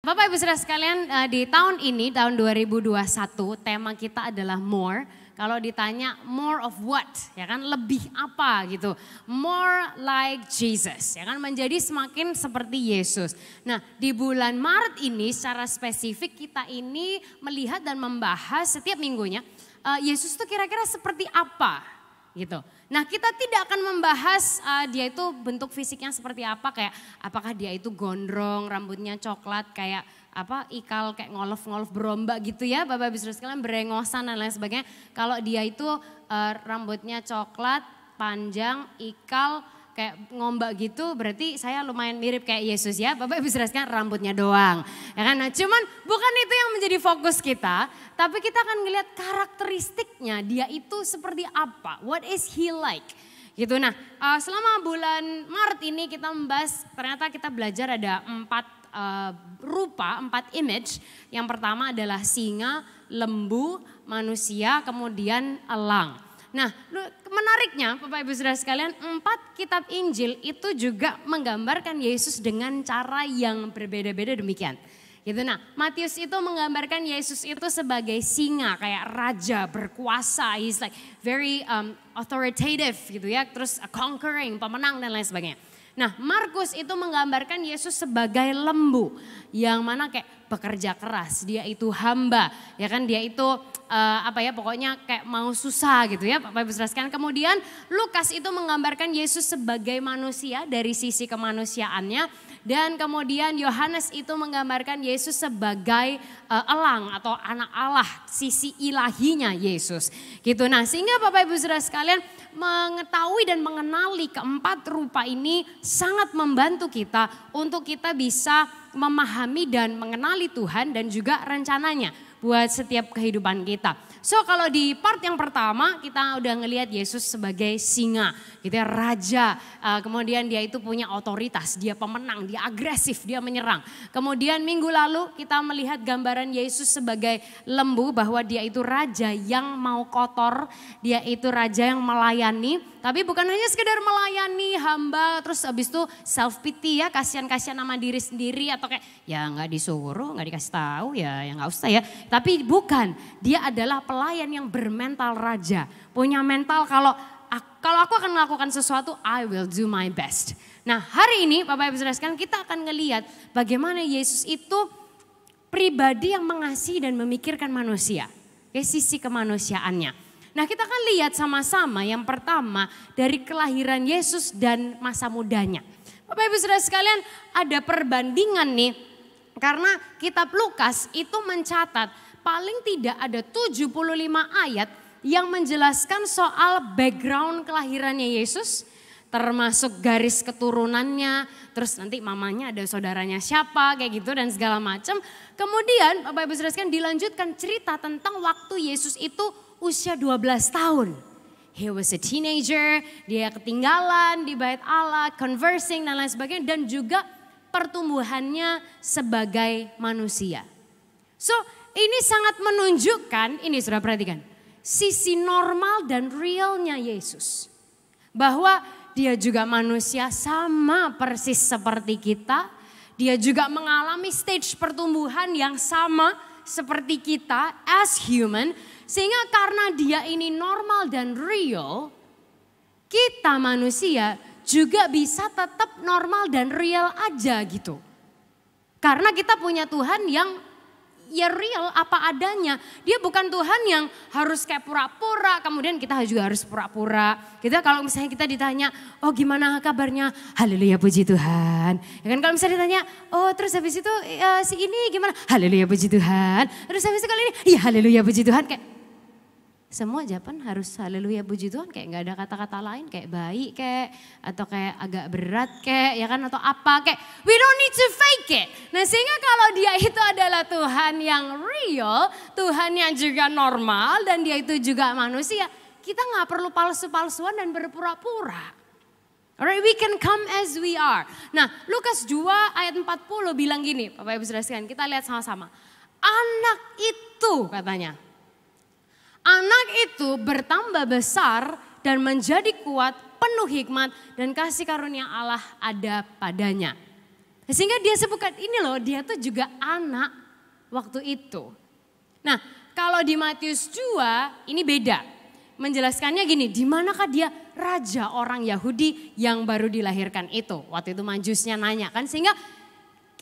Bapak Ibu Saudara sekalian, di tahun ini, tahun 2021, tema kita adalah more. Kalau ditanya more of what, ya kan, lebih apa gitu. More like Jesus, ya kan, menjadi semakin seperti Yesus. Nah, di bulan Maret ini secara spesifik kita ini melihat dan membahas setiap minggunya, Yesus itu kira-kira seperti apa gitu. Nah, kita tidak akan membahas dia itu bentuk fisiknya seperti apa, kayak apakah dia itu gondrong, rambutnya coklat kayak ikal kayak ngolof-ngolof beromba gitu ya, Bapak Ibu Saudara sekalian, berengosan dan lain sebagainya. Kalau dia itu rambutnya coklat, panjang, ikal kayak ngombak gitu, berarti saya lumayan mirip kayak Yesus ya, Bapak Ibu Saudara sekalian, rambutnya doang. Ya kan? Nah, cuman bukan itu yang menjadi fokus kita, tapi kita akan ngelihat karakteristiknya dia itu seperti apa, what is he like. Gitu. Nah, selama bulan Maret ini kita membahas, ternyata kita belajar ada 4 image. Yang pertama adalah singa, lembu, manusia, kemudian elang. Nah, menariknya Bapak Ibu Saudara sekalian, 4 kitab Injil itu juga menggambarkan Yesus dengan cara yang berbeda-beda demikian. Gitu. Nah, Matius itu menggambarkan Yesus itu sebagai singa, kayak raja berkuasa, he's like very authoritative gitu ya, terus conquering, pemenang dan lain sebagainya. Nah, Markus itu menggambarkan Yesus sebagai lembu yang mana kayak bekerja keras, dia itu hamba, ya kan, dia itu pokoknya kayak mau susah gitu ya, Bapak Ibu Saudara sekalian. Kemudian Lukas itu menggambarkan Yesus sebagai manusia dari sisi kemanusiaannya, dan kemudian Yohanes itu menggambarkan Yesus sebagai elang atau anak Allah, sisi ilahinya Yesus. Gitu. Nah, sehingga Bapak Ibu Saudara sekalian mengetahui dan mengenali keempat rupa ini sangat membantu kita untuk kita bisa memahami dan mengenali Tuhan dan juga rencananya buat setiap kehidupan kita. So, kalau di part yang pertama kita udah ngelihat Yesus sebagai singa, gitu ya, raja. Kemudian dia itu punya otoritas, dia pemenang, dia agresif, dia menyerang. Kemudian minggu lalu kita melihat gambaran Yesus sebagai lembu, bahwa dia itu raja yang mau kotor, dia itu raja yang melayani. Tapi bukan hanya sekedar melayani hamba, terus habis itu self pity ya, kasihan-kasihan sama diri sendiri, atau kayak ya nggak disuruh, nggak dikasih tahu ya nggak usah ya. Tapi bukan, dia adalah pelayan yang bermental raja, punya mental kalau aku akan melakukan sesuatu, I will do my best. Nah, hari ini Bapak Ibu Saudara sekalian, kita akan ngelihat bagaimana Yesus itu pribadi yang mengasihi dan memikirkan manusia, ke sisi kemanusiaannya. Nah, kita akan lihat sama-sama yang pertama dari kelahiran Yesus dan masa mudanya. Bapak Ibu Saudara sekalian, ada perbandingan nih, karena kitab Lukas itu mencatat paling tidak ada 75 ayat yang menjelaskan soal background kelahirannya Yesus, termasuk garis keturunannya, terus nanti mamanya ada saudaranya siapa, kayak gitu dan segala macam. Kemudian Bapak Ibu Saudara sekalian, dilanjutkan cerita tentang waktu Yesus itu usia 12 tahun. He was a teenager, dia ketinggalan di bait Allah, conversing dan lain sebagainya, dan juga pertumbuhannya sebagai manusia. So, ini sangat menunjukkan, ini sudah perhatikan, sisi normal dan realnya Yesus. Bahwa dia juga manusia sama persis seperti kita. Dia juga mengalami stage pertumbuhan yang sama seperti kita as human. Sehingga karena dia ini normal dan real, kita manusia juga bisa tetap normal dan real aja gitu. Karena kita punya Tuhan yang ya real apa adanya. Dia bukan Tuhan yang harus kayak pura-pura, kemudian kita juga harus pura-pura. Kita kalau misalnya kita ditanya, oh gimana kabarnya? Haleluya puji Tuhan. Ya kan, kalau misalnya ditanya, oh terus habis itu si ini gimana? Haleluya puji Tuhan. Terus habis itu kali ini, iya haleluya puji Tuhan. Kayak semua jawaban harus haleluya puji Tuhan, kayak nggak ada kata-kata lain, kayak baik kayak, atau kayak agak berat kayak, ya kan, atau apa kayak, we don't need to fake it. Nah, sehingga kalau dia itu adalah Tuhan yang real, Tuhan yang juga normal, dan dia itu juga manusia, kita nggak perlu palsu-palsuan dan berpura-pura. Alright, we can come as we are. Nah, Lukas 2 ayat 40 bilang gini, Bapak Ibu Saudara sekalian, kita lihat sama-sama. Anak itu katanya, anak itu bertambah besar dan menjadi kuat, penuh hikmat dan kasih karunia Allah ada padanya. Sehingga dia sebutkan ini loh, dia tuh juga anak waktu itu. Nah, kalau di Matius 2 ini beda. Menjelaskannya gini, di manakah dia raja orang Yahudi yang baru dilahirkan itu. Waktu itu Majusnya nanya kan, sehingga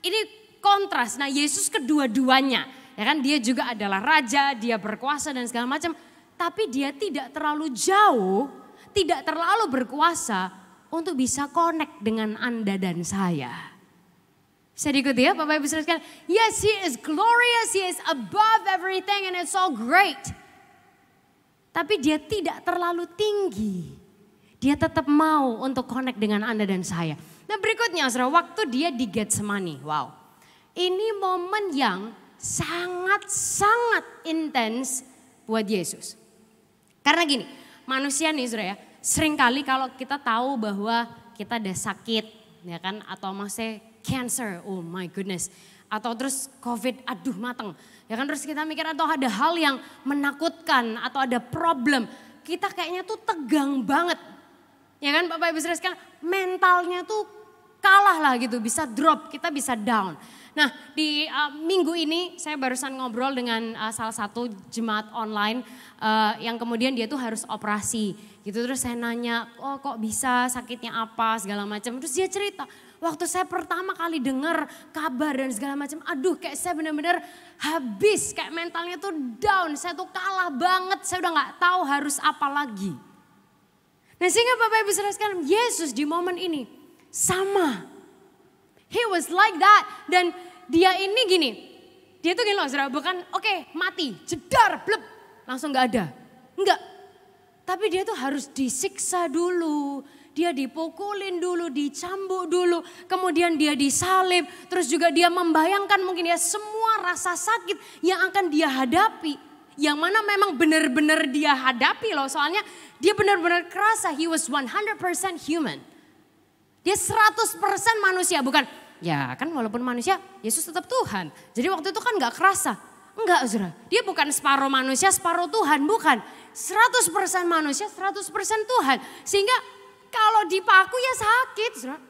ini kontras. Nah, Yesus kedua-duanya, ya kan, dia juga adalah raja, dia berkuasa dan segala macam. Tapi dia tidak terlalu jauh, tidak terlalu berkuasa untuk bisa connect dengan Anda dan saya. Bisa diikuti ya Bapak Ibu Saudara sekalian. Yes, he is glorious, he is above everything and it's all great. Tapi dia tidak terlalu tinggi. Dia tetap mau untuk connect dengan Anda dan saya. Nah berikutnya saudara, waktu dia di Getsemani. Wow, ini momen yang sangat-sangat intens buat Yesus. Karena gini, manusia nih saudara ya, seringkali kalau kita tahu bahwa kita ada sakit, ya kan, atau maksudnya cancer, oh my goodness. Atau terus COVID, aduh mateng. Ya kan, terus kita mikir atau ada hal yang menakutkan atau ada problem. Kita kayaknya tuh tegang banget. Ya kan Bapak Ibu Saudara sekalian, mentalnya tuh kalah lah gitu, bisa drop, kita bisa down. Nah di minggu ini saya barusan ngobrol dengan salah satu jemaat online yang kemudian dia tuh harus operasi. Gitu, terus saya nanya, oh kok bisa, sakitnya apa, segala macam. Terus dia cerita, waktu saya pertama kali dengar kabar dan segala macam, aduh kayak saya benar-benar habis, kayak mentalnya tuh down, saya tuh kalah banget, saya udah gak tahu harus apa lagi. Nah sehingga Bapak Ibu Saudara sekalian, Yesus di momen ini sama. He was like that. Dan dia ini gini, dia tuh gini loh saudara, bukan oke, mati, jedar, blep, langsung gak ada. Enggak. Tapi dia tuh harus disiksa dulu, dia dipukulin dulu, dicambuk dulu, kemudian dia disalib, terus juga dia membayangkan mungkin ya semua rasa sakit yang akan dia hadapi. Yang mana memang benar-benar dia hadapi loh, soalnya dia benar-benar kerasa he was 100% human. Dia 100% manusia, bukan ya kan walaupun manusia, Yesus tetap Tuhan. Jadi waktu itu kan gak kerasa. Enggak saudara, dia bukan separuh manusia, separuh Tuhan, bukan. 100% manusia, 100% Tuhan. Sehingga kalau dipaku ya sakit saudara.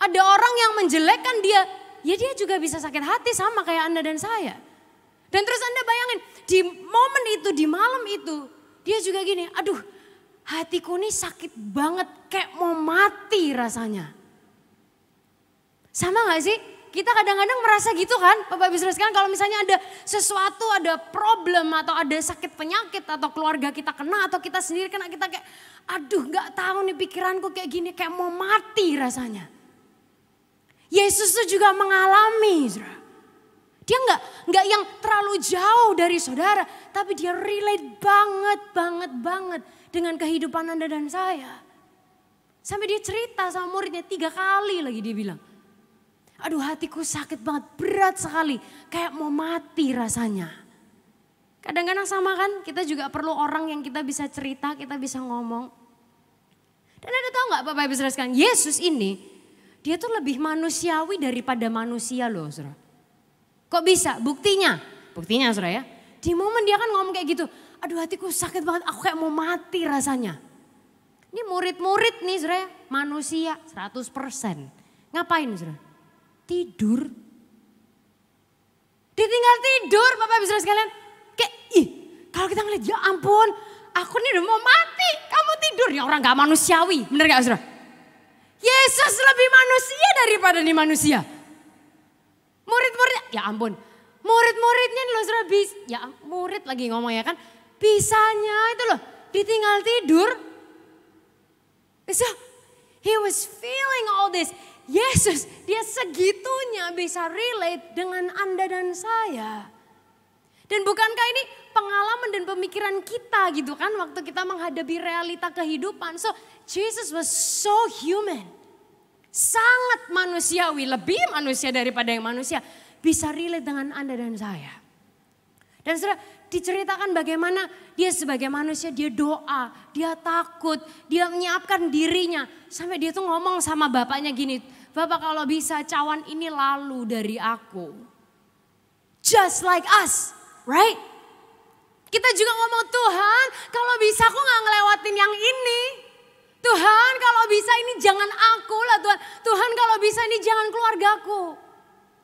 Ada orang yang menjelekkan dia, ya dia juga bisa sakit hati sama kayak Anda dan saya. Dan terus Anda bayangin, di momen itu, di malam itu, dia juga gini, aduh hatiku ini sakit banget, kayak mau mati rasanya. Sama gak sih? Kita kadang-kadang merasa gitu kan, Bapak Ibu Saudara sekalian, kalau misalnya ada sesuatu, ada problem atau ada sakit penyakit atau keluarga kita kena atau kita sendiri kena, kita kayak aduh gak tahu nih pikiranku kayak gini, kayak mau mati rasanya. Yesus tuh juga mengalami, saudara. Dia nggak yang terlalu jauh dari saudara, tapi dia relate banget dengan kehidupan Anda dan saya. Sampai dia cerita sama muridnya 3 kali lagi dia bilang, aduh hatiku sakit banget, berat sekali, kayak mau mati rasanya. Kadang-kadang sama kan, kita juga perlu orang yang kita bisa cerita, kita bisa ngomong. Dan Anda tahu gak Bapak Ibu Saudara sekalian, Yesus ini, dia tuh lebih manusiawi daripada manusia loh saudara. Kok bisa? Buktinya saudara ya. Di momen dia kan ngomong kayak gitu, aduh hatiku sakit banget, aku kayak mau mati rasanya. Ini murid-murid nih saudara ya, manusia 100%. Ngapain saudara? Tidur. Ditinggal tidur Bapak Ibu Saudara sekalian. Kayak kalau kita ngeliat ya ampun, aku nih udah mau mati, kamu tidur. Ya orang gak manusiawi, bener gak saudara? Yesus lebih manusia daripada nih manusia. Murid-murid, ya ampun. Murid-muridnya loh saudara, ya murid lagi ngomong ya kan. Bisanya itu loh, ditinggal tidur. So, he was feeling all this. Yesus dia segitunya bisa relate dengan Anda dan saya. Dan bukankah ini pengalaman dan pemikiran kita gitu kan waktu kita menghadapi realita kehidupan. So Jesus was so human. Sangat manusiawi, lebih manusia daripada yang manusia. Bisa relate dengan Anda dan saya. Dan saudara diceritakan bagaimana dia sebagai manusia dia doa, dia takut, dia menyiapkan dirinya. Sampai dia tuh ngomong sama bapaknya gini, Bapak kalau bisa cawan ini lalu dari aku. Just like us, right? Kita juga ngomong Tuhan kalau bisa aku gak ngelewatin yang ini. Tuhan kalau bisa ini jangan aku lah Tuhan. Tuhan kalau bisa ini jangan keluargaku.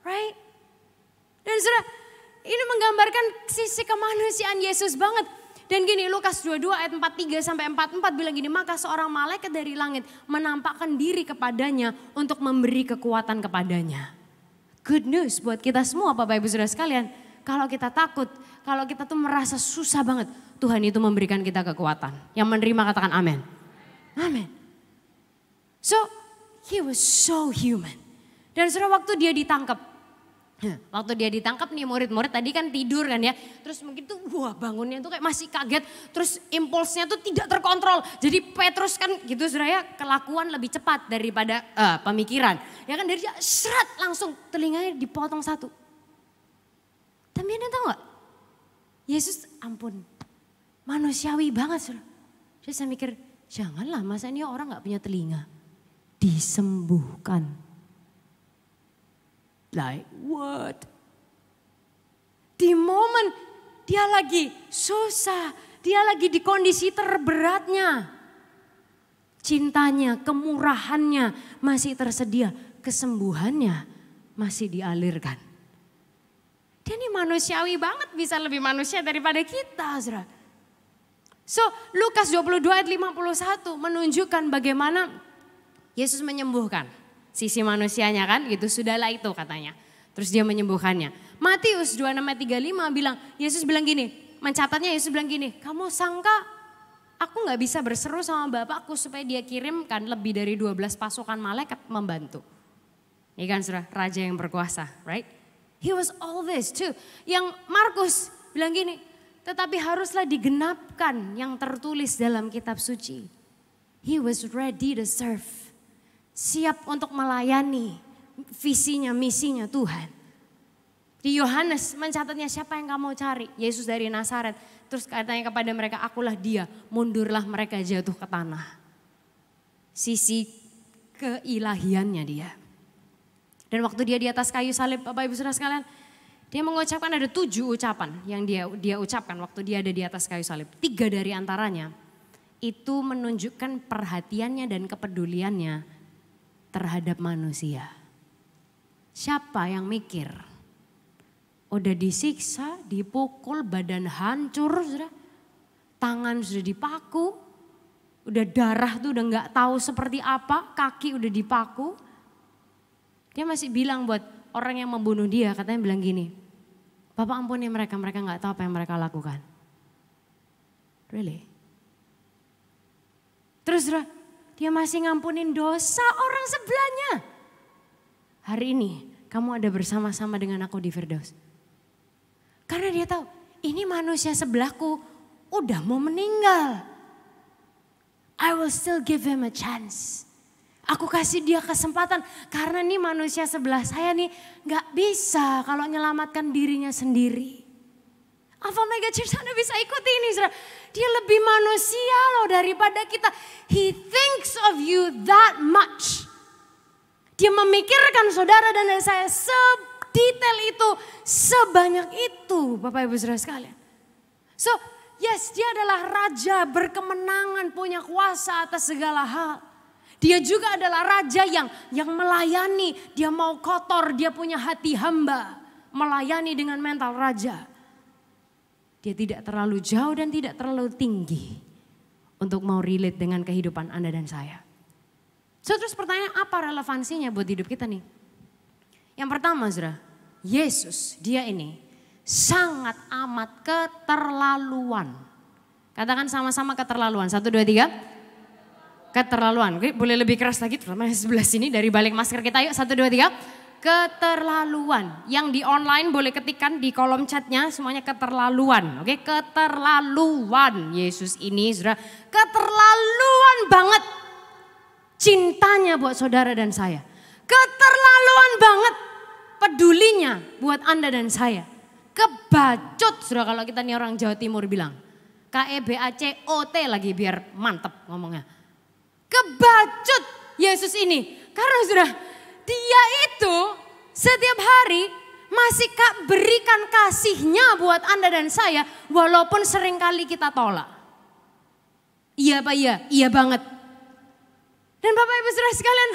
Right? Dan saudara, ini menggambarkan sisi kemanusiaan Yesus banget. Dan gini, Lukas 22 ayat 43 sampai 44 bilang gini, maka seorang malaikat dari langit menampakkan diri kepadanya untuk memberi kekuatan kepadanya. Good news buat kita semua Bapak Ibu Saudara sekalian. Kalau kita takut, kalau kita tuh merasa susah banget, Tuhan itu memberikan kita kekuatan. Yang menerima katakan amin. Amin. So, he was so human. Dan saudara waktu dia ditangkap, nih murid-murid tadi kan tidur kan ya. Terus mungkin tuh wah bangunnya tuh kayak masih kaget. Terus impulsnya tuh tidak terkontrol. Jadi Petrus kan gitu saudara ya kelakuan lebih cepat daripada pemikiran. Ya kan dari dia seret langsung telinganya dipotong satu. Tapi Anda tahu gak? Yesus ampun manusiawi banget saudara. Jadi saya mikir janganlah masa ini orang gak punya telinga. Disembuhkan. Like what? Di momen dia lagi susah, dia lagi di kondisi terberatnya. Cintanya, kemurahannya masih tersedia, kesembuhannya masih dialirkan. Dia ini manusiawi banget, bisa lebih manusia daripada kita, saudara. So, Lukas 22 ayat 51 menunjukkan bagaimana Yesus menyembuhkan. Sisi manusianya kan gitu, sudahlah itu katanya. Terus dia menyembuhkannya. Matius 26 ayat 35 bilang, Yesus bilang gini, mencatatnya Yesus bilang gini, kamu sangka aku gak bisa berseru sama Bapakku supaya dia kirimkan lebih dari 12 pasukan malaikat membantu. Ini kan saudara, raja yang berkuasa, right? He was all this too. Yang Markus bilang gini, tetapi haruslah digenapkan yang tertulis dalam kitab suci. He was ready to serve. Siap untuk melayani visinya, misinya Tuhan. Di Yohanes mencatatnya siapa yang kamu cari? Yesus dari Nazaret. Terus katanya kepada mereka, akulah dia. Mundurlah mereka jatuh ke tanah. Sisi keilahiannya dia. Dan waktu dia di atas kayu salib, Bapak Ibu Saudara sekalian, dia mengucapkan ada 7 ucapan yang dia ucapkan waktu dia ada di atas kayu salib. 3 dari antaranya itu menunjukkan perhatiannya dan kepeduliannya terhadap manusia. Siapa yang mikir? Udah disiksa, dipukul, badan hancur, sudah. Tangan sudah dipaku, udah darah tuh udah gak tahu seperti apa, kaki udah dipaku. Dia masih bilang buat orang yang membunuh dia, katanya bilang gini, Bapak ampuni mereka gak tahu apa yang mereka lakukan. Really? Terus dia masih ngampunin dosa orang sebelahnya. Hari ini kamu ada bersama-sama dengan aku di Firdaus. Karena dia tahu ini manusia sebelahku udah mau meninggal. I will still give him a chance. Aku kasih dia kesempatan karena nih manusia sebelah saya nih gak bisa kalau menyelamatkan dirinya sendiri. Alpha Mega Church Anda bisa ikuti ini saudara. Dia lebih manusia loh daripada kita. He thinks of you that much. Dia memikirkan saudara dan saya sedetail itu, sebanyak itu Bapak Ibu Saudara sekalian. So yes, dia adalah raja berkemenangan, punya kuasa atas segala hal. Dia juga adalah raja yang melayani, dia mau kotor, dia punya hati hamba. Melayani dengan mental raja. Dia tidak terlalu jauh dan tidak terlalu tinggi untuk mau relate dengan kehidupan Anda dan saya. So terus pertanyaan apa relevansinya buat hidup kita nih? Yang pertama saudara, Yesus dia ini sangat amat keterlaluan. Katakan sama-sama keterlaluan, 1, 2, 3. Keterlaluan, oke, boleh lebih keras lagi terutama sebelah sini dari balik masker kita yuk, 1, 2, 3. Keterlaluan. Yang di online boleh ketikkan di kolom chatnya semuanya keterlaluan. Oke, keterlaluan. Yesus ini saudara keterlaluan banget cintanya buat saudara dan saya. Keterlaluan banget pedulinya buat Anda dan saya. Kebacut saudara kalau kita nih orang Jawa Timur bilang. KEBACOT lagi biar mantep ngomongnya. Kebacut Yesus ini. Karena saudara dia itu setiap hari masih berikan kasihnya buat Anda dan saya walaupun seringkali kita tolak. Iya Pak, iya banget. Dan Bapak Ibu Saudara sekalian,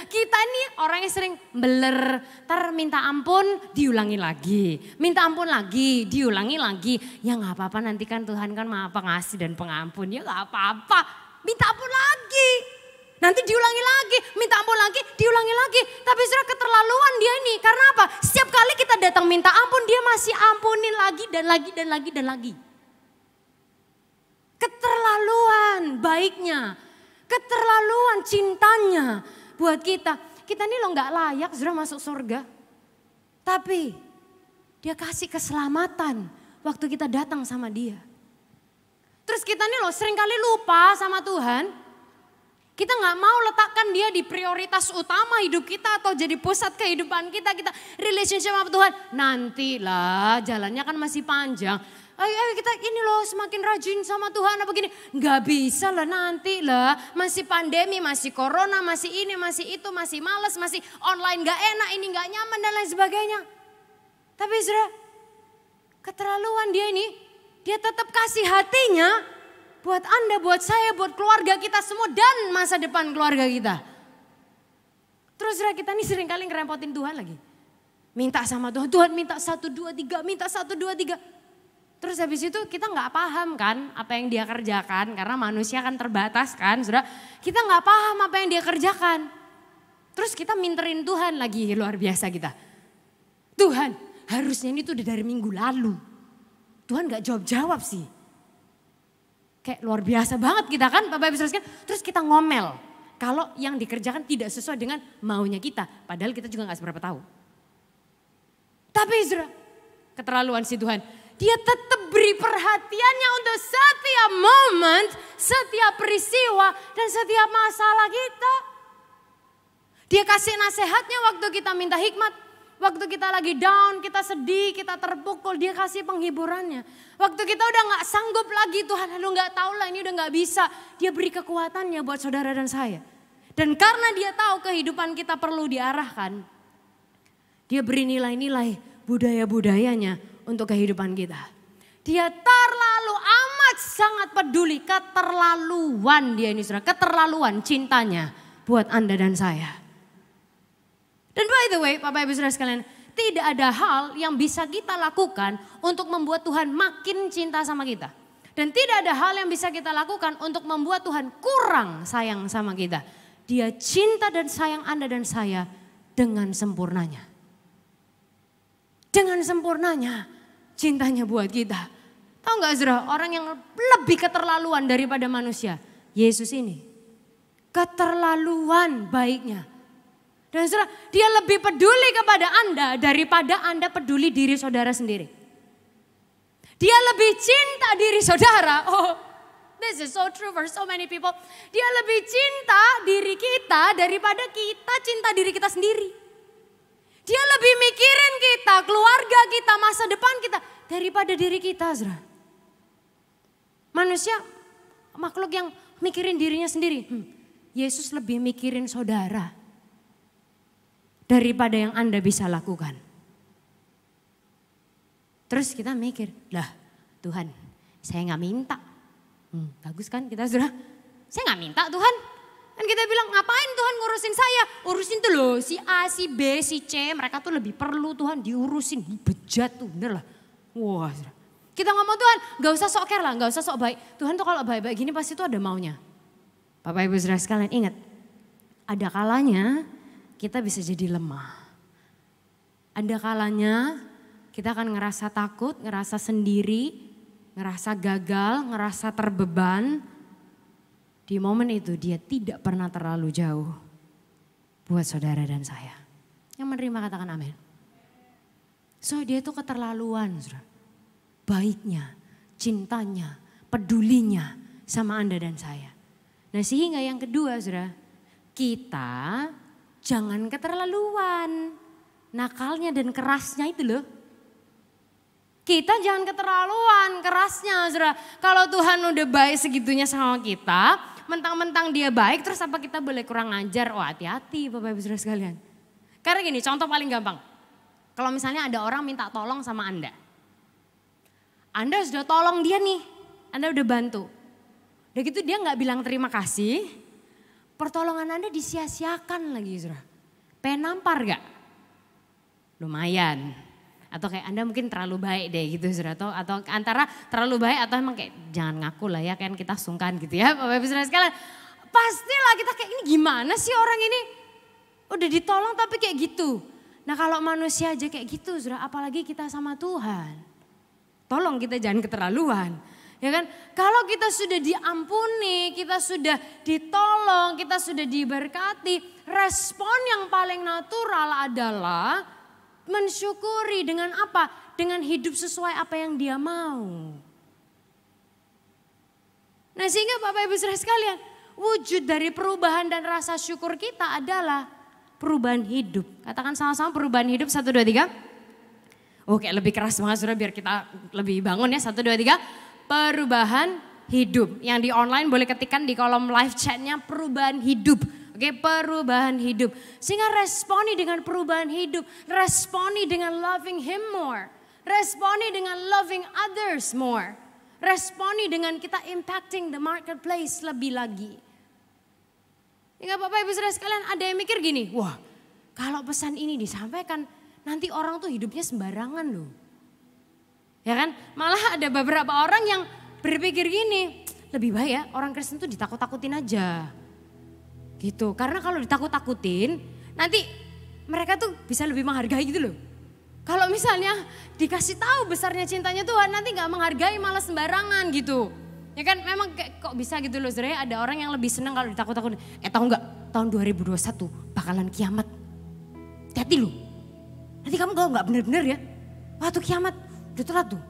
kita ini orang yang sering beler, minta ampun diulangi lagi. Minta ampun lagi, diulangi lagi. Ya gak apa-apa, nanti kan Tuhan kan maha pengasih dan pengampun. Ya gak apa-apa, minta ampun lagi. Nanti diulangi lagi, minta ampun lagi, diulangi lagi. Tapi saudara keterlaluan dia ini, karena apa? Setiap kali kita datang minta ampun, dia masih ampunin lagi dan lagi dan lagi dan lagi. Keterlaluan baiknya. Keterlaluan cintanya buat kita. Kita ini loh gak layak sudah masuk surga. Tapi dia kasih keselamatan waktu kita datang sama dia. Terus kita ini loh seringkali lupa sama Tuhan. Kita gak mau letakkan dia di prioritas utama hidup kita atau jadi pusat kehidupan kita. Kita relationship sama Tuhan. Nantilah jalannya kan masih panjang. Ayo kita ini loh semakin rajin sama Tuhan apa gini. Gak bisa lah nanti lah. Masih pandemi, masih corona, masih ini, masih itu, masih males, masih online gak enak, ini gak nyaman dan lain sebagainya. Tapi saudara, keterlaluan dia ini. Dia tetap kasih hatinya buat Anda, buat saya, buat keluarga kita semua dan masa depan keluarga kita. Terus saudara kita ini seringkali ngerepotin Tuhan lagi. Minta sama Tuhan, Tuhan minta 1, 2, 3, minta 1, 2, 3. Terus habis itu kita gak paham kan apa yang dia kerjakan. Karena manusia kan terbatas kan. Saudara, kita gak paham apa yang dia kerjakan. Terus kita minterin Tuhan lagi, luar biasa kita. Tuhan harusnya ini tuh udah dari minggu lalu. Tuhan gak jawab-jawab sih. Kayak luar biasa banget kita kan Bapak Ibu Saudara. Terus kita ngomel. Kalau yang dikerjakan tidak sesuai dengan maunya kita. Padahal kita juga gak seberapa tahu. Tapi saudara, keterlaluan si Tuhan. Dia tetap beri perhatiannya untuk setiap momen, setiap peristiwa, dan setiap masalah kita. Dia kasih nasihatnya waktu kita minta hikmat. Waktu kita lagi down, kita sedih, kita terpukul, dia kasih penghiburannya. Waktu kita udah gak sanggup lagi, Tuhan lu gak tahu lah ini udah gak bisa. Dia beri kekuatannya buat saudara dan saya. Dan karena dia tahu kehidupan kita perlu diarahkan. Dia beri nilai-nilai budaya-budayanya untuk kehidupan kita. Dia terlalu amat sangat peduli, keterlaluan dia ini saudara, keterlaluan cintanya buat Anda dan saya. Dan by the way Bapak Ibu Saudara sekalian, tidak ada hal yang bisa kita lakukan untuk membuat Tuhan makin cinta sama kita. Dan tidak ada hal yang bisa kita lakukan untuk membuat Tuhan kurang sayang sama kita. Dia cinta dan sayang Anda dan saya dengan sempurnanya. Dengan sempurnanya cintanya buat kita. Tahu gak saudara, orang yang lebih keterlaluan daripada manusia, Yesus ini. Keterlaluan baiknya. Dan saudara, dia lebih peduli kepada Anda daripada Anda peduli diri saudara sendiri. Dia lebih cinta diri saudara. Oh, this is so true for so many people. Dia lebih cinta diri kita daripada kita cinta diri kita sendiri. Dia lebih mikirin kita, keluarga kita, masa depan kita daripada diri kita, saudara. Manusia makhluk yang mikirin dirinya sendiri. Yesus lebih mikirin saudara daripada yang Anda bisa lakukan. Terus kita mikir, lah Tuhan saya gak minta. Bagus kan kita saudara, saya gak minta Tuhan. Kan kita bilang ngapain Tuhan ngurusin saya. Urusin tuh loh si A, si B, si C. Mereka tuh lebih perlu Tuhan diurusin. Bejat tuh bener lah. Wah saudara. Kita ngomong Tuhan gak usah sok care lah, gak usah sok baik. Tuhan tuh kalau baik-baik gini pasti tuh ada maunya. Bapak Ibu Saudara sekalian ingat. Ada kalanya kita bisa jadi lemah. Ada kalanya kita akan ngerasa takut, ngerasa sendiri, ngerasa gagal, ngerasa terbeban. Di momen itu dia tidak pernah terlalu jauh buat saudara dan saya. Yang menerima katakan amin. So dia itu keterlaluan saudara. Baiknya, cintanya, pedulinya sama Anda dan saya. Nah sehingga yang kedua saudara, kita jangan keterlaluan. Nakalnya dan kerasnya itu loh. Kita jangan keterlaluan, kerasnya saudara. Kalau Tuhan udah baik segitunya sama kita, mentang-mentang dia baik terus apa kita boleh kurang ajar? Oh hati-hati Bapak Ibu Saudara sekalian. Karena gini contoh paling gampang. Kalau misalnya ada orang minta tolong sama Anda. Anda sudah tolong dia nih, Anda udah bantu. Udah gitu dia gak bilang terima kasih. pertolongan Anda disia-siakan lagi saudara. Pengen nampar gak? Lumayan. Atau kayak Anda mungkin terlalu baik deh gitu saudara. Atau antara terlalu baik atau emang kayak jangan ngaku lah ya, kan kita sungkan gitu ya Bapak Ibu saudara sekalian. Pastilah kita kayak ini gimana sih orang ini? Udah ditolong tapi kayak gitu. Nah kalau manusia aja kayak gitu saudara, apalagi kita sama Tuhan. Tolong kita jangan keterlaluan. Ya kan? Kalau kita sudah diampuni, kita sudah ditolong, kita sudah diberkati, respon yang paling natural adalah mensyukuri dengan apa? Dengan hidup sesuai apa yang dia mau. Nah sehingga Bapak Ibu saudara sekalian, wujud dari perubahan dan rasa syukur kita adalah perubahan hidup. Katakan sama-sama perubahan hidup, 1, 2, 3. Oke lebih keras banget saudara biar kita lebih bangun ya, 1, 2, 3. Perubahan hidup. Yang di online boleh ketikkan di kolom live chatnya perubahan hidup. Oke, perubahan hidup. Sehingga responi dengan perubahan hidup. Responi dengan loving him more. Responi dengan loving others more. Responi dengan kita impacting the marketplace lebih lagi. Hingga Bapak Ibu saudara sekalian ada yang mikir gini. Wah kalau pesan ini disampaikan nanti orang tuh hidupnya sembarangan loh. Ya kan? Malah ada beberapa orang yang berpikir gini. Lebih baik ya orang Kristen tuh ditakut-takutin aja. Gitu, karena kalau ditakut-takutin nanti mereka tuh bisa lebih menghargai gitu loh. Kalau misalnya dikasih tahu besarnya cintanya Tuhan nanti gak menghargai malah sembarangan gitu. Ya kan memang kok bisa gitu loh saudara, ada orang yang lebih senang kalau ditakut-takutin. Tahu gak tahun 2021 bakalan kiamat. Hati-hati loh, nanti kamu kalau gak bener-bener ya, waktu kiamat udah telat tuh.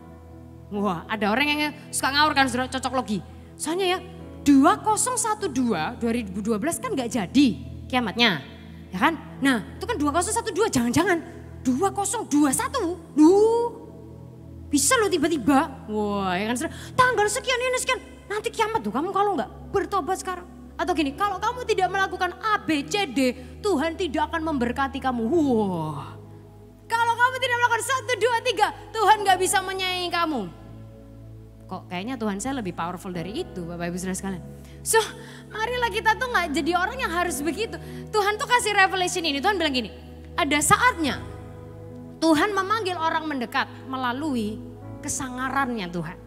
Wah ada orang yang suka ngawur kan saudara, cocok logi. Soalnya ya 2012 kan gak jadi kiamatnya. Ya kan? Nah itu kan 2012 jangan-jangan 2021. Bisa loh tiba-tiba. Wah ya kan saudara, tanggal sekian ini sekian. Nanti kiamat tuh kamu kalau gak bertobat sekarang. Atau gini, kalau kamu tidak melakukan A, B, C, D, Tuhan tidak akan memberkati kamu. Wah. Kalau kamu tidak melakukan 1, 2, 3, Tuhan gak bisa menyayangi kamu. Kok kayaknya Tuhan saya lebih powerful dari itu Bapak Ibu saudara sekalian. So marilah kita tuh gak jadi orang yang harus begitu. Tuhan tuh kasih revelation ini, Tuhan bilang gini. Ada saatnya Tuhan memanggil orang mendekat melalui kesangarannya Tuhan.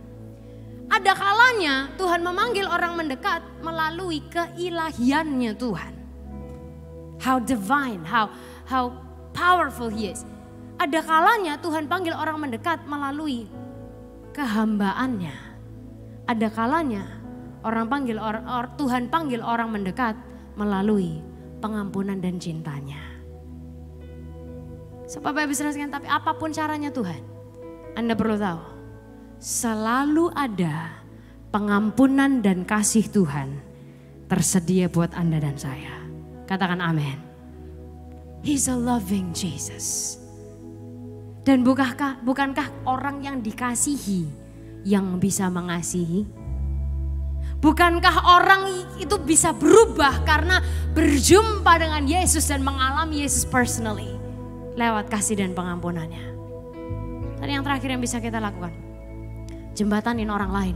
Ada kalanya Tuhan memanggil orang mendekat melalui keilahiannya Tuhan. How divine, how powerful he is. Ada kalanya Tuhan panggil orang mendekat melalui kehambaannya. Ada kalanya Tuhan panggil orang mendekat melalui pengampunan dan cintanya. Bapak Ibu saudara sekalian, tapi apapun caranya Tuhan, Anda perlu tahu, selalu ada pengampunan dan kasih Tuhan tersedia buat Anda dan saya. Katakan amin. He's a loving Jesus. Dan bukankah orang yang dikasihi yang bisa mengasihi? Bukankah orang itu bisa berubah karena berjumpa dengan Yesus dan mengalami Yesus personally lewat kasih dan pengampunannya? Dan yang terakhir yang bisa kita lakukan, jembatanin orang lain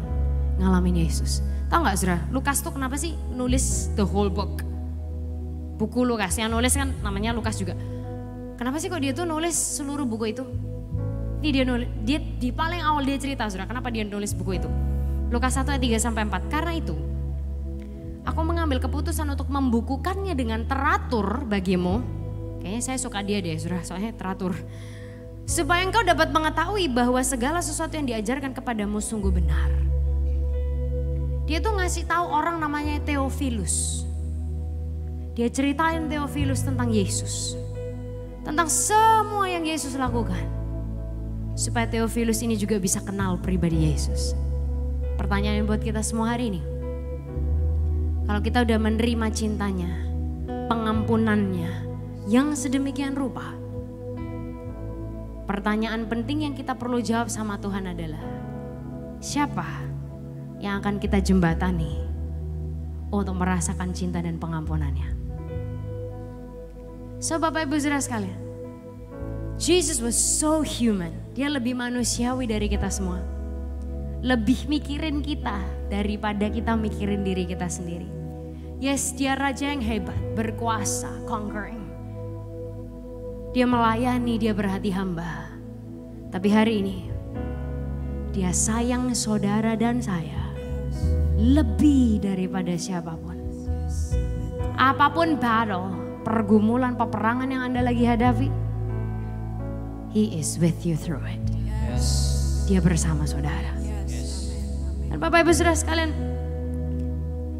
ngalamin Yesus. Tahu gak saudara, Lukas tuh kenapa sih nulis the whole book? Buku Lukas, yang nulis kan namanya Lukas juga. Kenapa sih kok dia tuh nulis seluruh buku itu? Ini dia nulis, dia di paling awal dia cerita saudara, kenapa dia nulis buku itu. Lukas 1 ayat 3-4, karena itu aku mengambil keputusan untuk membukukannya dengan teratur bagimu. Kayaknya saya suka dia deh saudara, soalnya teratur. Supaya engkau dapat mengetahui bahwa segala sesuatu yang diajarkan kepadamu sungguh benar. Dia tuh ngasih tahu orang namanya Theophilus. Dia ceritain Theophilus tentang Yesus. Tentang semua yang Yesus lakukan. Supaya Theophilus ini juga bisa kenal pribadi Yesus. Pertanyaan buat kita semua hari ini. Kalau kita udah menerima cintanya, pengampunannya yang sedemikian rupa. Pertanyaan penting yang kita perlu jawab sama Tuhan adalah, siapa yang akan kita jembatani untuk merasakan cinta dan pengampunannya? So Bapak Ibu saudara sekalian, Jesus was so human. Dia lebih manusiawi dari kita semua. Lebih mikirin kita daripada kita mikirin diri kita sendiri. Yes, dia raja yang hebat, berkuasa, conquering. Dia melayani, dia berhati hamba. Tapi hari ini, dia sayang saudara dan saya lebih daripada siapapun. Apapun battle, pergumulan, peperangan yang Anda lagi hadapi, He is with you through it. Dia bersama saudara. Dan Bapak Ibu Saudara sekalian,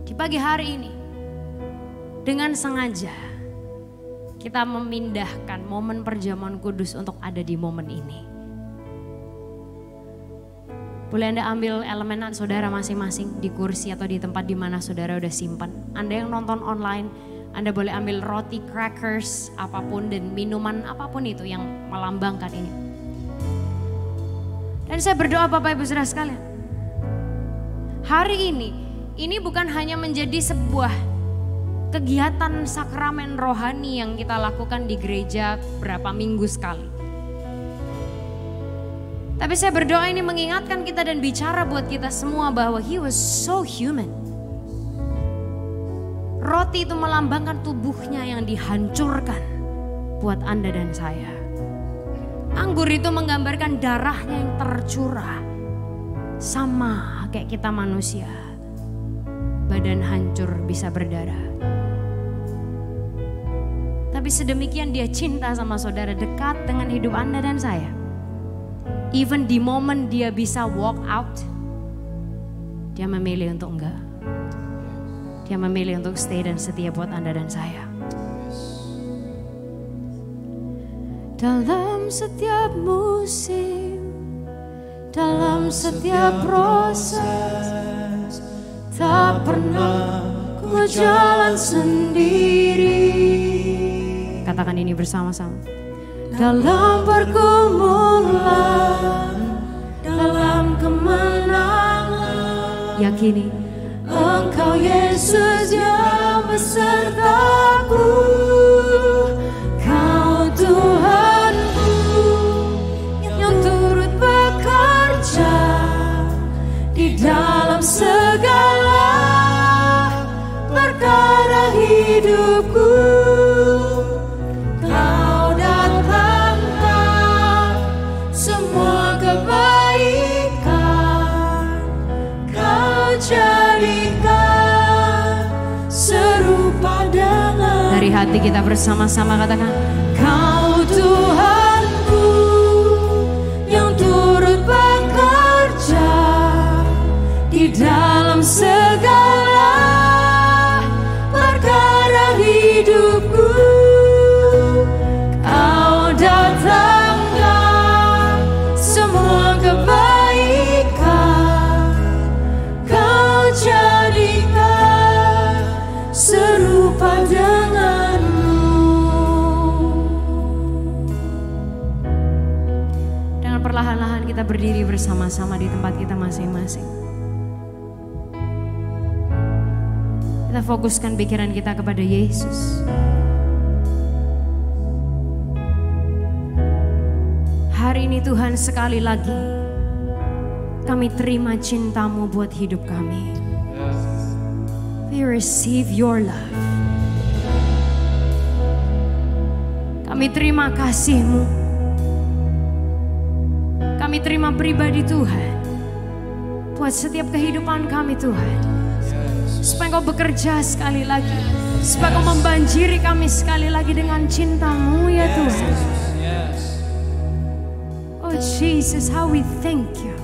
di pagi hari ini, dengan sengaja kita memindahkan momen perjamuan kudus untuk ada di momen ini. Boleh Anda ambil elemen saudara masing-masing di kursi atau di tempat di mana saudara udah simpan. Anda yang nonton online, Anda boleh ambil roti, crackers, apapun dan minuman apapun itu yang melambangkan ini. Dan saya berdoa Bapak Ibu Saudara sekalian, hari ini bukan hanya menjadi sebuah kegiatan sakramen rohani yang kita lakukan di gereja berapa minggu sekali. Tapi saya berdoa ini mengingatkan kita dan bicara buat kita semua bahwa He was so human. Roti itu melambangkan tubuhnya yang dihancurkan buat Anda dan saya. Anggur itu menggambarkan darahnya yang tercurah. Sama kayak kita manusia. Badan hancur bisa berdarah. Tapi sedemikian dia cinta sama saudara, dekat dengan hidup Anda dan saya. Even di momen dia bisa walk out, dia memilih untuk enggak. Dia memilih untuk stay dan setia buat Anda dan saya. Dalam setiap musim, dalam setiap proses, tak pernah ku jalan sendiri. Katakan ini bersama-sama. Dalam pergumulan, dalam kemenangan, yakini Engkau Yesus yang besertaku. Kau Tuhanku yang turut bekerja di dalam segala perkara hidupku. Dari hati kita bersama-sama katakan, Kau Tuhanku yang turut bekerja di dalam segala perkara hidupku. Kau datangkan semua kebaikan, Kau jadikan serupa dengan perlahan-lahan kita berdiri bersama-sama di tempat kita masing-masing. Kita fokuskan pikiran kita kepada Yesus. Hari ini Tuhan, sekali lagi kami terima cinta-Mu buat hidup kami. We receive your love. Kami terima kasih-Mu. Kami terima pribadi Tuhan buat setiap kehidupan kami Tuhan. Supaya Engkau bekerja sekali lagi. Supaya Engkau membanjiri kami sekali lagi dengan cinta-Mu ya Tuhan. Oh Jesus, how we thank you.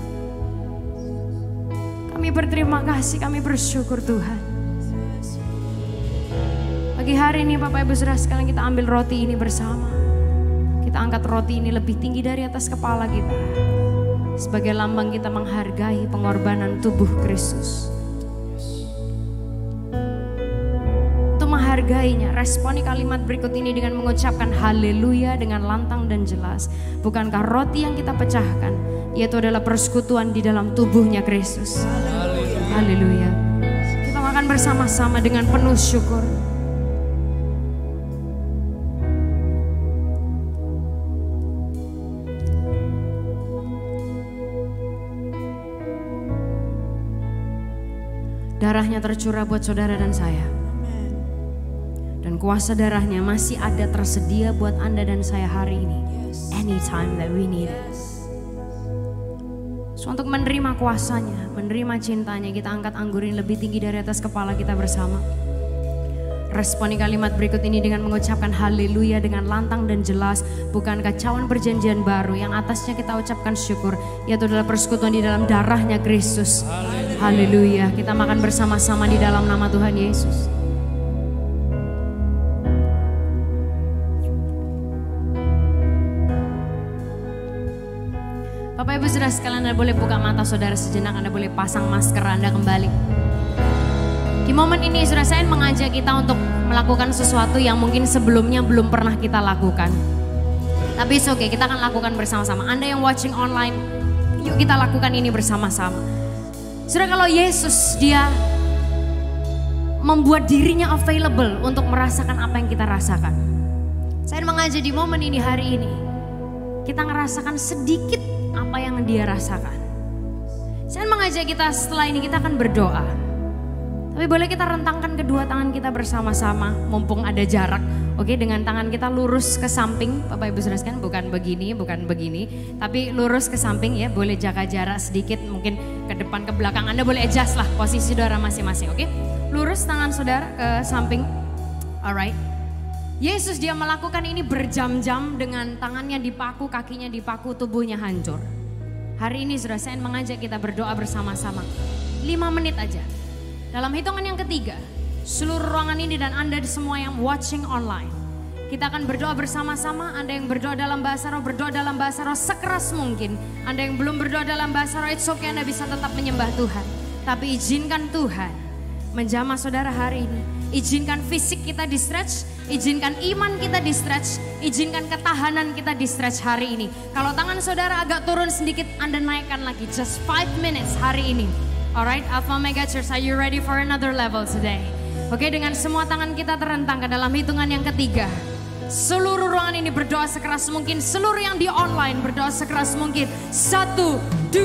Kami berterima kasih, kami bersyukur Tuhan. Pagi hari ini Bapak Ibu Saudara sekalian, kita ambil roti ini bersama. Kita angkat roti ini lebih tinggi dari atas kepala kita. Sebagai lambang kita menghargai pengorbanan tubuh Kristus. Untuk menghargainya, responi kalimat berikut ini dengan mengucapkan haleluya dengan lantang dan jelas. Bukankah roti yang kita pecahkan, yaitu adalah persekutuan di dalam tubuhnya Kristus. Haleluya. Kita makan bersama-sama dengan penuh syukur. Darahnya tercurah buat saudara dan saya. kuasa darahnya masih ada tersedia buat Anda dan saya hari ini. Anytime that we need it. So, untuk menerima kuasanya, menerima cintanya, kita angkat anggurin lebih tinggi dari atas kepala kita bersama. Responi kalimat berikut ini dengan mengucapkan haleluya dengan lantang dan jelas. Bukankah cawan perjanjian baru yang atasnya kita ucapkan syukur, yaitu adalah persekutuan di dalam darahnya Kristus. Haleluya. Kita makan bersama-sama di dalam nama Tuhan Yesus. Bapak Ibu Saudara sekalian, Anda boleh buka mata saudara sejenak, Anda boleh pasang masker Anda kembali. Di momen ini saudara, saya mengajak kita untuk melakukan sesuatu yang mungkin sebelumnya belum pernah kita lakukan. Tapi it's okay, kita akan lakukan bersama-sama. Anda yang watching online, yuk kita lakukan ini bersama-sama. Saudara, kalau Yesus dia membuat dirinya available untuk merasakan apa yang kita rasakan. Saya mengajak di momen ini hari ini, kita ngerasakan sedikit apa yang dia rasakan. Saya mengajak kita setelah ini kita akan berdoa. Tapi boleh kita rentangkan kedua tangan kita bersama-sama, mumpung ada jarak. Oke, dengan tangan kita lurus ke samping, Bapak Ibu Saudara sekalian, bukan begini, tapi lurus ke samping ya. Boleh jaga jarak sedikit, mungkin ke depan, ke belakang. Anda boleh adjust lah posisi saudara masing-masing, oke? Lurus tangan saudara ke samping, alright. Yesus dia melakukan ini berjam-jam dengan tangannya dipaku, kakinya dipaku, tubuhnya hancur. Hari ini saudara, saya mengajak kita berdoa bersama-sama. 5 menit aja. Dalam hitungan yang ketiga, seluruh ruangan ini dan Anda semua yang watching online, kita akan berdoa bersama-sama. Anda yang berdoa dalam bahasa roh, berdoa dalam bahasa roh sekeras mungkin. Anda yang belum berdoa dalam bahasa roh, it's okay, Anda bisa tetap menyembah Tuhan. Tapi izinkan Tuhan menjamah saudara hari ini. Izinkan fisik kita di stretch, izinkan iman kita di stretch, izinkan ketahanan kita di stretch hari ini. Kalau tangan saudara agak turun sedikit, Anda naikkan lagi, just 5 minutes hari ini. Alright, Alpha Omega Church, are you ready for another level today? Oke, dengan semua tangan kita terentang ke dalam hitungan yang ketiga. Seluruh ruangan ini berdoa sekeras mungkin. Seluruh yang di online berdoa sekeras mungkin. 1, 2,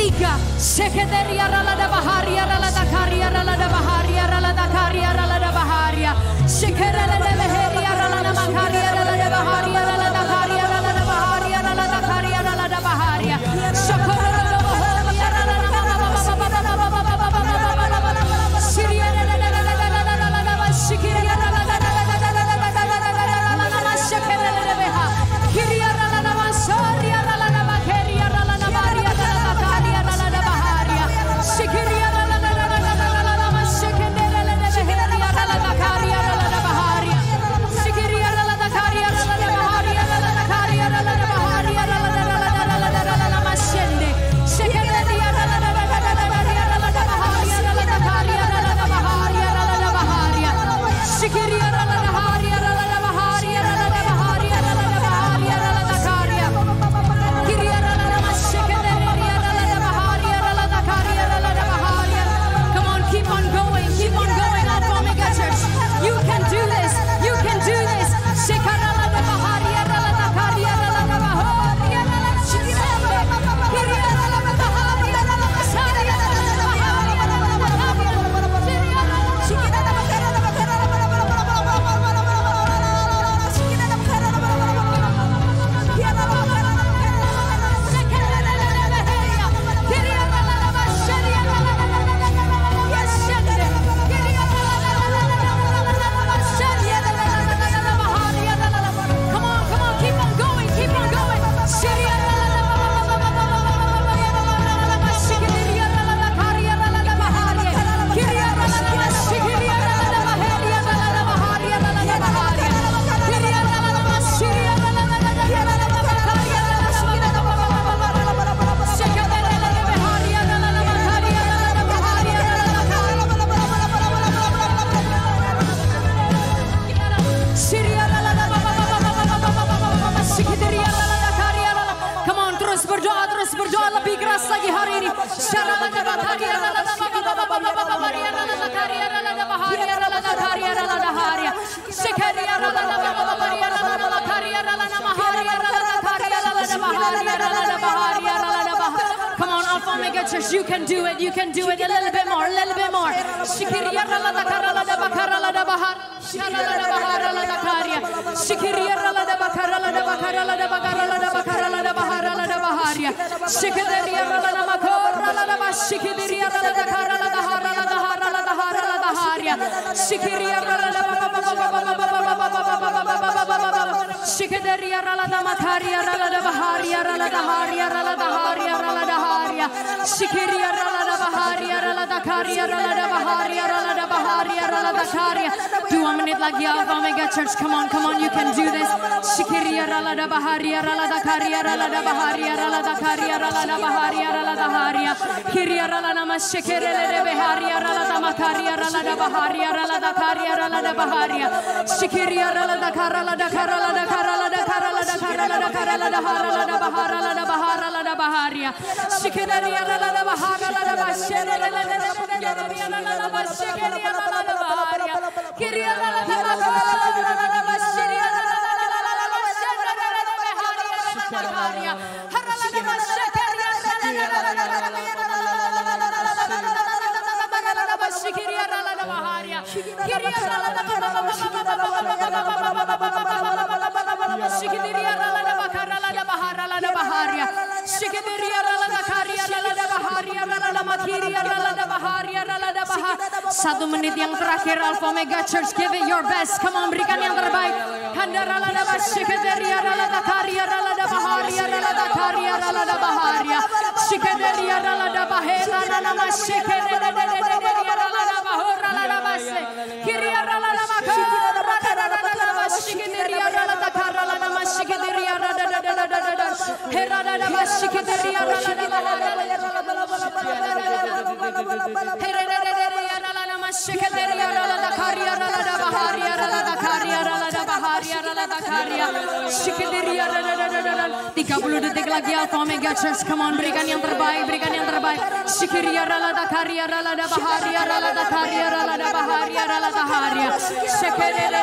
3. Seketeria ralada baharia ralada karia ralada baharia ralada karia ralada baharia. Sekerala leheria ralada makaria ralada baharia ralada karia ralada baharia ralada karia ralada baharia. Come on, Alpha Omega Church, you can do it, you can do it a little bit more, a little bit more. 2 menit lagi Alpha Omega Church, come on, you can do this. Shikiria ralada baharia ralada karia ralada baharia ralada karia ralada baharia ralada haria kiria ralada mashikere de baharia ralada makaria ralada baharia ralada karia ralada baharia shikiria ralada karalada karalada karalada karalada karalada karalada haralada baharalada baharalada baharia shikiria ralada baharalada bashere ralada ralada bashikere ralada baharia kiria ralada baharalada bashere Satu menit yang terakhir Alpha Omega Church, give it your best. Come on, berikan yang terbaik. Handaralada bashikeria ralada karia ralada baharia ralada karia ralada baharia shikeria ralada bahela nana mashikeria ralada bahora ralada basse kiria ralada makara ralada bashikeria ralada karalada mashikeria ralada herada bashikeria ralada bahara ralada mashikeria ralada karia ralada baharia ralada karia ralada baharia ralada karia shikeria ralada 30 detik lagi Alpha Omega Church, come on, berikan yang terbaik, berikan yang terbaik. Shikiria ralada karia ralada baharia ralada karia ralada baharia ralada haria shikeria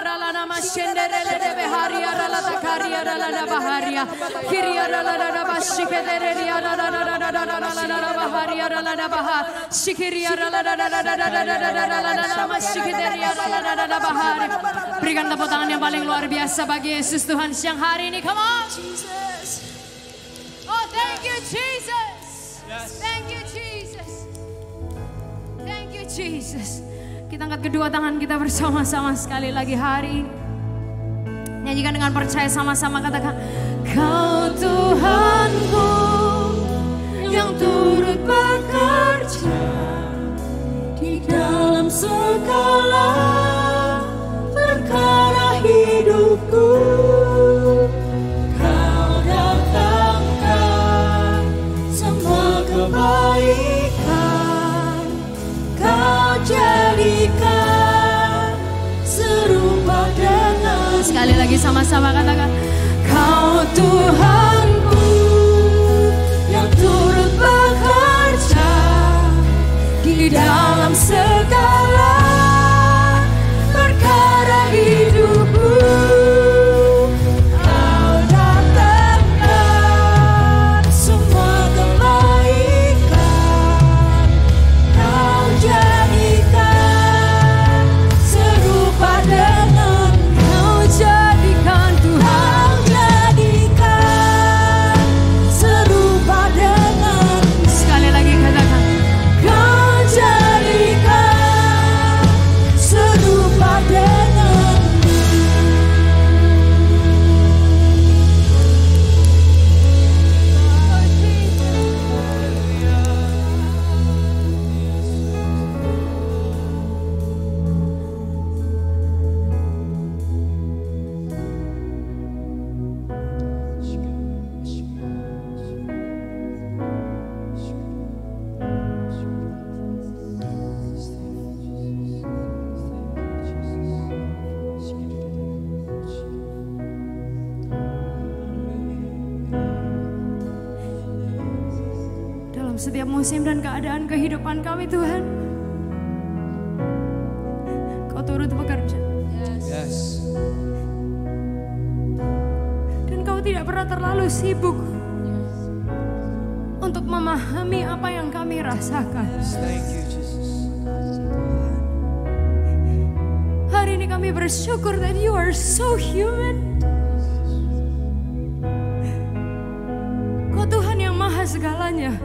ralada mashendere de baharia ralada karia ralada baharia kiria ralada bashikeria ralada baharia ralada baha shikiria ralada mashikeria ralada baharia. Berikan tepuk tangan yang paling luar biasa bagi Yesus Tuhan siang hari ini. Come on. Jesus. Oh, thank you Jesus. Thank you Jesus. Thank you Jesus. Kita angkat kedua tangan kita bersama-sama sekali lagi hari ini. Nyanyikan dengan percaya sama-sama, katakan, Kau Tuhanku yang turut bekerja di dalam segala perkara hidupku. Kau datangkan semua kebaikan, Kau jadikan serupa dengan. Sekali lagi sama-sama katakan, Kau Tuhanku yang turut bekerja di dalam segala perkara hidupku. Kau datangkan semua kebaikan, Kau jadikan serupa dengan. Kau jadikan Tuhan, jadikan serupa dengan. Sekali lagi katakan, Kau jadikan serupa dengan. Dalam setiap musim dan keadaan kehidupan kami Tuhan, Kau turut bekerja. Yes. Dan Kau tidak pernah terlalu sibuk untuk memahami apa yang kami rasakan. Thank you, Jesus. hari ini kami bersyukur that you are so human. Kau Tuhan yang maha segalanya.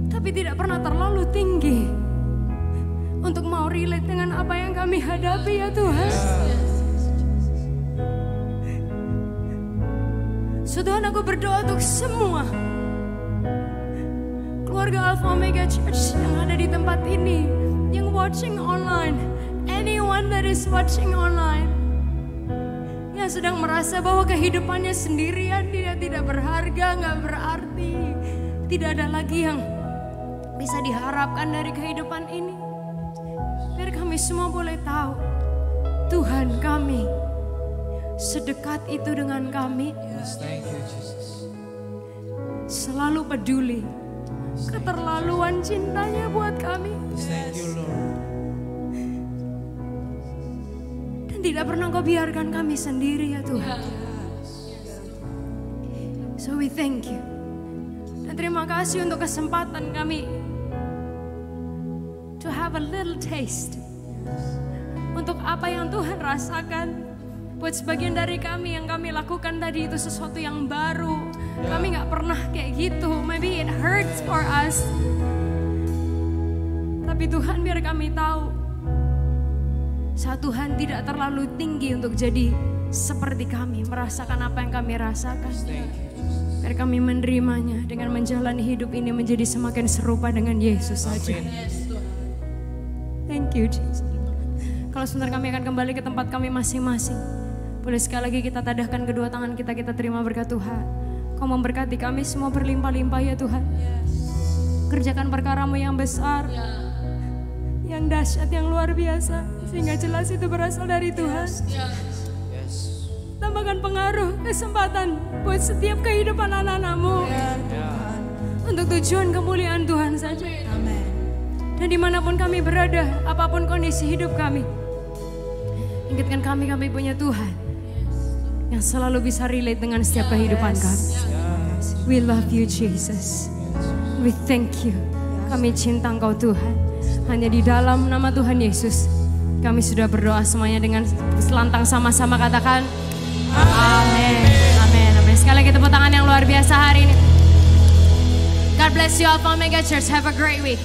Tapi tidak pernah terlalu tinggi untuk mau relate dengan apa yang kami hadapi ya Tuhan. So Tuhan, aku berdoa untuk semua keluarga Alpha Omega Church yang ada di tempat ini, yang watching online, anyone that is watching online, yang sedang merasa bahwa kehidupannya sendirian, dia tidak berharga, gak berarti, tidak ada lagi yang bisa diharapkan dari kehidupan ini. Biar kami semua boleh tahu, Tuhan kami sedekat itu dengan kami. Selalu peduli, keterlaluan cintanya buat kami. Dan tidak pernah Kau biarkan kami sendiri ya Tuhan. So we thank you. Dan terima kasih untuk kesempatan kami to have a little taste untuk apa yang Tuhan rasakan. Buat sebagian dari kami yang kami lakukan tadi itu sesuatu yang baru. Kami gak pernah kayak gitu. Maybe it hurts for us. Tapi Tuhan biar kami tahu, saat Tuhan tidak terlalu tinggi untuk jadi seperti kami, merasakan apa yang kami rasakan. Biar kami menerimanya dengan menjalani hidup ini menjadi semakin serupa dengan Yesus saja. Thank you Jesus. Kalau sebentar kami akan kembali ke tempat kami masing-masing. Boleh sekali lagi kita tadahkan kedua tangan kita, kita terima berkat Tuhan. Kau memberkati kami semua berlimpah-limpah ya Tuhan. Kerjakan perkara-Mu yang besar, yang dahsyat, yang luar biasa. Sehingga jelas itu berasal dari Tuhan. Tambahkan pengaruh, kesempatan buat setiap kehidupan anak-anak-Mu. Untuk tujuan kemuliaan Tuhan saja. Dan dimanapun kami berada, apapun kondisi hidup kami, ingatkan kami punya Tuhan yang selalu bisa relate dengan setiap kehidupan kami. We love you Jesus. We thank you. Kami cinta Engkau Tuhan. Hanya di dalam nama Tuhan Yesus kami sudah berdoa semuanya dengan selantang sama-sama katakan amin. Amin. Amin. Sekali lagi tepuk tangan yang luar biasa hari ini. God bless you Alpha Omega Church. Have a great week.